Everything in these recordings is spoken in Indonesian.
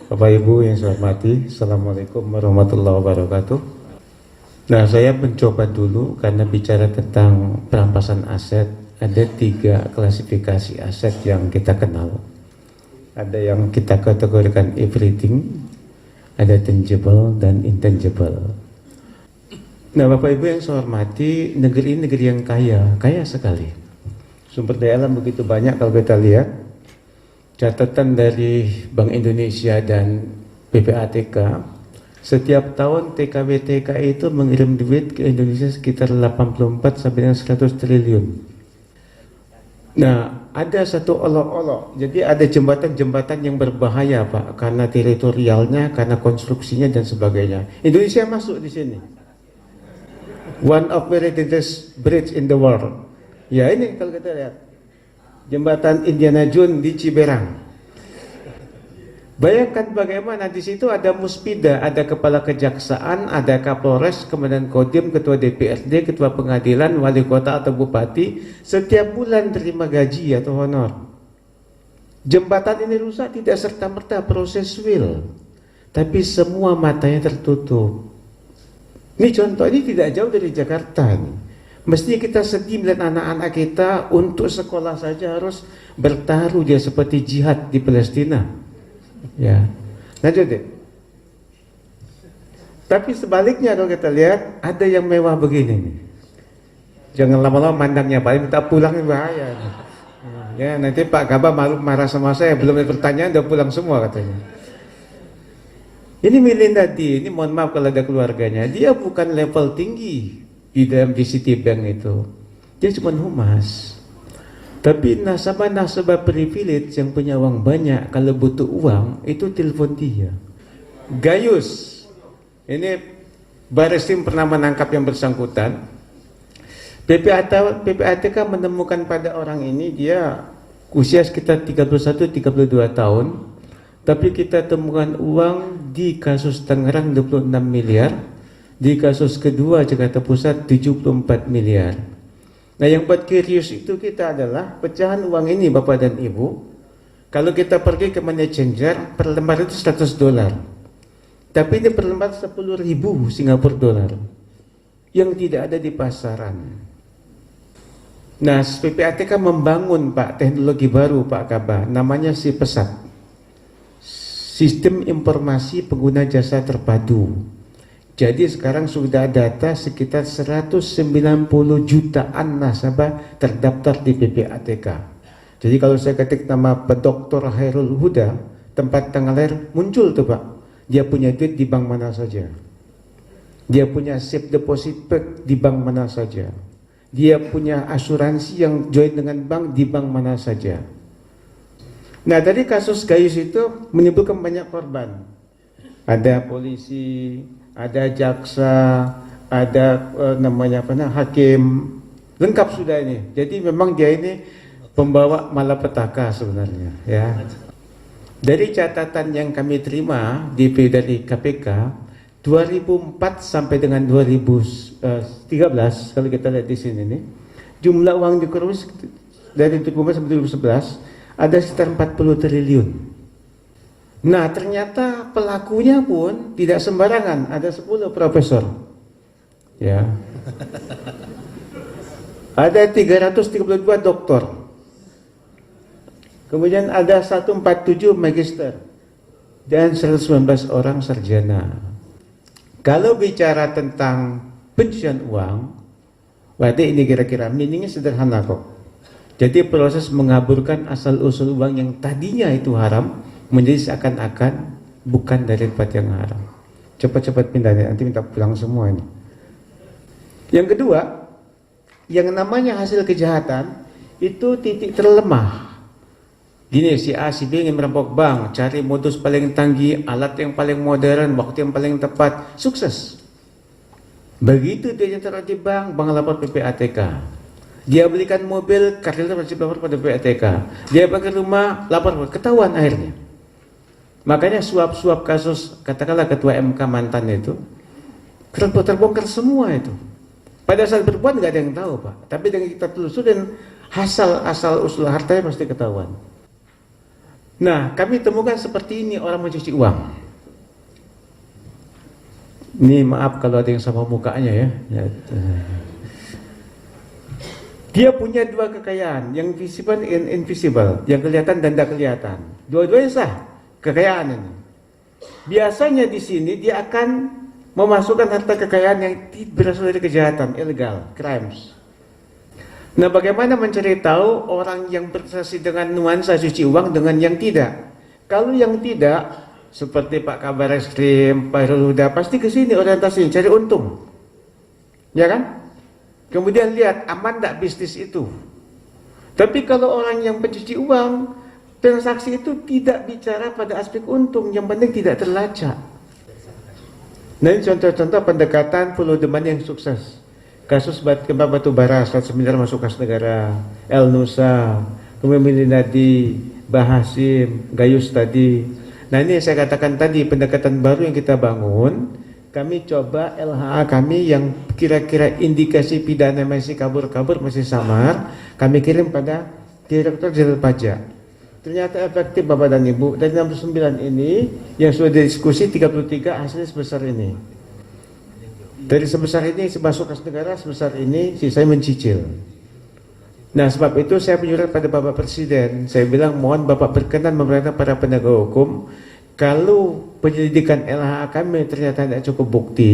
Bapak Ibu yang saya hormati, Assalamualaikum warahmatullahi wabarakatuh. Nah, saya mencoba dulu karena bicara tentang perampasan aset, ada 3 klasifikasi aset yang kita kenal. Ada yang kita kategorikan everything, ada tangible dan intangible. Nah, Bapak Ibu yang saya hormati, negeri ini negeri yang kaya sekali. Sumber daya alam begitu banyak. Kalau kita lihat catatan dari Bank Indonesia dan PPATK, setiap tahun TKB-TK itu mengirim duit ke Indonesia sekitar 84 sampai dengan 100 triliun. Nah, ada satu olok-olok. Jadi ada jembatan-jembatan yang berbahaya, Pak, karena teritorialnya, karena konstruksinya dan sebagainya. Indonesia masuk di sini. One of very dangerous bridge in the world. Ya, ini kalau kita lihat jembatan Indiana Jones di Ciberang. Bayangkan bagaimana di situ ada Muspida, ada kepala kejaksaan, ada Kapolres, kemudian Kodim, ketua DPRD, ketua pengadilan, wali kota atau bupati, setiap bulan terima gaji atau honor. Jembatan ini rusak tidak serta-merta proses will, tapi semua matanya tertutup. Ini contoh, ini tidak jauh dari Jakarta nih. Mestinya kita sedih melihat anak-anak kita untuk sekolah saja harus bertaruh dia seperti jihad di Palestina. Ya, lanjut deh. Tapi sebaliknya kalau kita lihat ada yang mewah begini nih. Jangan lama-lama mandangnya, paling minta pulang ini bahaya. Ya, nanti Pak Gaba malu marah sama saya, belum ada pertanyaan udah pulang semua katanya. Ini Melinda D, ini mohon maaf kalau ada keluarganya, dia bukan level tinggi di dalam di Citibank itu, dia cuma humas. Tapi nasabah-nasabah privilege yang punya uang banyak, kalau butuh uang itu telepon dia. Gayus, ini Barreskrim pernah menangkap yang bersangkutan. PPATK menemukan pada orang ini dia usia sekitar 31-32 tahun, tapi kita temukan uang di kasus Tangerang 26 miliar. Di kasus kedua Jakarta Pusat 74 miliar. Nah, yang buat curious itu kita adalah pecahan uang ini Bapak dan Ibu. Kalau kita pergi ke money changer, per lembar itu 100 dolar. Tapi ini per lembar 10.000 Singapura dolar yang tidak ada di pasaran. Nah, PPATK membangun Pak teknologi baru Pak Kaba, namanya si pesat. Sistem informasi pengguna jasa terpadu. Jadi sekarang sudah data sekitar 190 jutaan nasabah terdaftar di PPATK. Jadi kalau saya ketik nama Dr. Hairul Huda, tempat tanggal lahir muncul tuh Pak. Dia punya duit di bank mana saja. Dia punya safe deposit bank di bank mana saja. Dia punya asuransi yang join dengan bank di bank mana saja. Nah, dari kasus Gayus itu menimbulkan banyak korban. Ada polisi, ada jaksa, ada hakim, lengkap sudah ini. Jadi memang dia ini pembawa malapetaka sebenarnya, ya. Dari catatan yang kami terima dari KPK 2004 sampai dengan 2013, kalau kita lihat di sini nih, jumlah uang dikorupsi dari 2004 sampai 2011 ada sekitar 40 triliun. Nah, ternyata pelakunya pun tidak sembarangan, ada 10 profesor. Ya. Ada 332 doktor. Kemudian ada 147 magister dan 119 orang sarjana. Kalau bicara tentang pencucian uang, berarti ini kira-kira meaningnya sederhana kok. Jadi proses mengaburkan asal-usul uang yang tadinya itu haram menjadi seakan-akan bukan dari tempat yang haram. Cepat-cepat pindah, nanti minta pulang semua ini. Yang kedua, yang namanya hasil kejahatan itu titik terlemah. Gini, si A, si B ingin merampok bank, cari modus paling tanggi, alat yang paling modern, waktu yang paling tepat, sukses. Begitu dia taruh di bank lapor PPATK. Dia belikan mobil, karyawan wajib lapor pada PPATK. Dia pakai rumah, lapor, ketahuan akhirnya. Makanya suap-suap kasus, katakanlah ketua MK mantan itu, terbongkar semua itu. Pada saat berbuat nggak ada yang tahu Pak, tapi dengan kita telusuri dan asal usul hartanya pasti ketahuan. Nah, kami temukan seperti ini orang mencuci uang. Ini maaf kalau ada yang sama mukanya ya. Dia punya dua kekayaan, yang visible and invisible, yang kelihatan dan tidak kelihatan. Dua-duanya sah kekayaan ini. Biasanya di sini dia akan memasukkan harta kekayaan yang berasal dari kejahatan, illegal, crimes. Nah, bagaimana mencari tahu orang yang bertransaksi dengan nuansa cuci uang dengan yang tidak? Kalau yang tidak, seperti Pak Kabar Eskrim, Pak Huda, pasti ke sini orientasinya cari untung, ya kan? Kemudian lihat aman tidak bisnis itu. Tapi kalau orang yang pencuci uang, transaksi itu tidak bicara pada aspek untung, yang penting tidak terlacak. Nah, ini contoh-contoh pendekatan follow the money yang sukses. Kasus gempa batu bara, Selat Seminar masuk kas negara, El Nusa, kemudian Milinadi, Bahasim, Gayus tadi. Nah, ini saya katakan tadi pendekatan baru yang kita bangun. Kami coba LHA kami yang kira-kira indikasi pidana masih kabur-kabur, masih samar, kami kirim pada Direktur Jenderal Pajak. Ternyata efektif Bapak dan Ibu. Dari 69 ini yang sudah didiskusi 33 hasilnya sebesar ini. Dari sebesar ini masuk kas negara, sebesar ini sisanya mencicil. Nah, sebab itu saya menyurat pada Bapak Presiden. Saya bilang mohon Bapak berkenan memerintahkan para penegak hukum, kalau penyelidikan LHA kami ternyata tidak cukup bukti,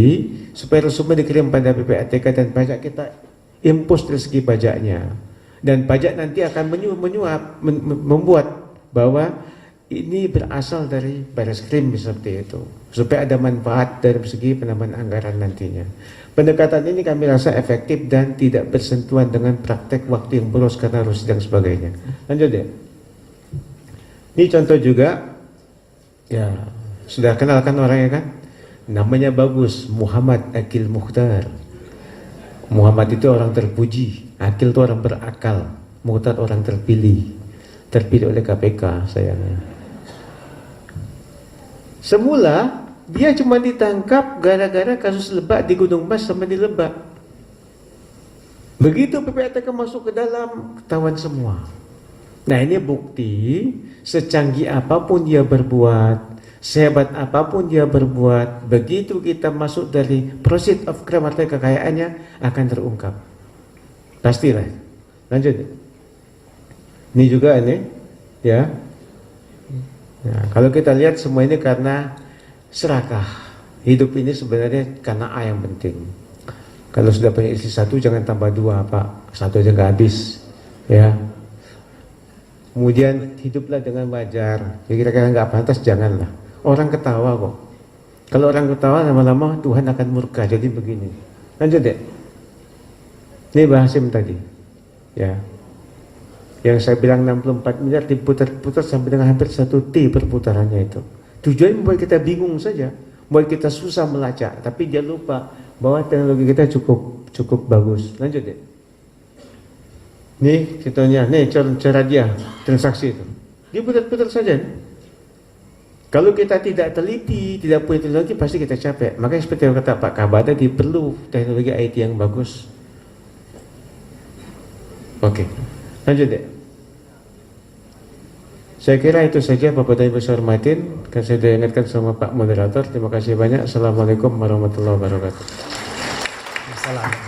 supaya resume dikirim pada PPATK dan pajak, kita impus dari segi pajaknya. Dan pajak nanti akan membuat bahwa ini berasal dari Bareskrim seperti itu, supaya ada manfaat dari segi penambahan anggaran nantinya. Pendekatan ini kami rasa efektif dan tidak bersentuhan dengan praktek waktu yang boros karena harus dan sebagainya. Lanjut ya. Ini contoh juga. Ya, sudah kenalkan orangnya kan? Namanya bagus, Muhammad Akil Mukhtar. Muhammad itu orang terpuji, Akil itu orang berakal, Mukhtar orang terpilih oleh KPK sayangnya. Semula dia cuma ditangkap gara-gara kasus Lebak di Gunung Mas sama di Lebak. Begitu PPATK masuk ke dalam, ketahuan semua. Nah, ini bukti secanggih apapun dia berbuat, sehebat apapun dia berbuat, begitu kita masuk dari proceed of crime atau kekayaannya akan terungkap. Pastilah. Lanjut. Ini juga ini, ya. Nah, kalau kita lihat semua ini karena serakah. Hidup ini sebenarnya karena A yang penting. Kalau sudah punya istri satu jangan tambah dua, Pak. Satu aja nggak habis, ya. Kemudian hiduplah dengan wajar. Ya, kira-kira nggak pantas janganlah. Orang ketawa kok. Kalau orang ketawa lama-lama Tuhan akan murka. Jadi begini. Lanjut deh. Ini Bahasim tadi. Ya. Yang saya bilang 64 miliar diputar-putar sampai dengan hampir 1 T perputarannya itu. Tujuannya membuat kita bingung saja, membuat kita susah melacak. Tapi dia lupa bahwa teknologi kita cukup bagus. Lanjut deh. Nih contohnya, nih cara dia transaksi itu. Dia putar-putar saja. Kalau kita tidak teliti, tidak punya teknologi, pasti kita capek. Makanya seperti yang kata Pak Kabar tadi, perlu teknologi IT yang bagus. Oke, lanjut deh. Saya kira itu saja Bapak dan Ibu saya hormatin. Kan saya sudah ingatkan sama Pak Moderator. Terima kasih banyak. Assalamualaikum warahmatullahi wabarakatuh.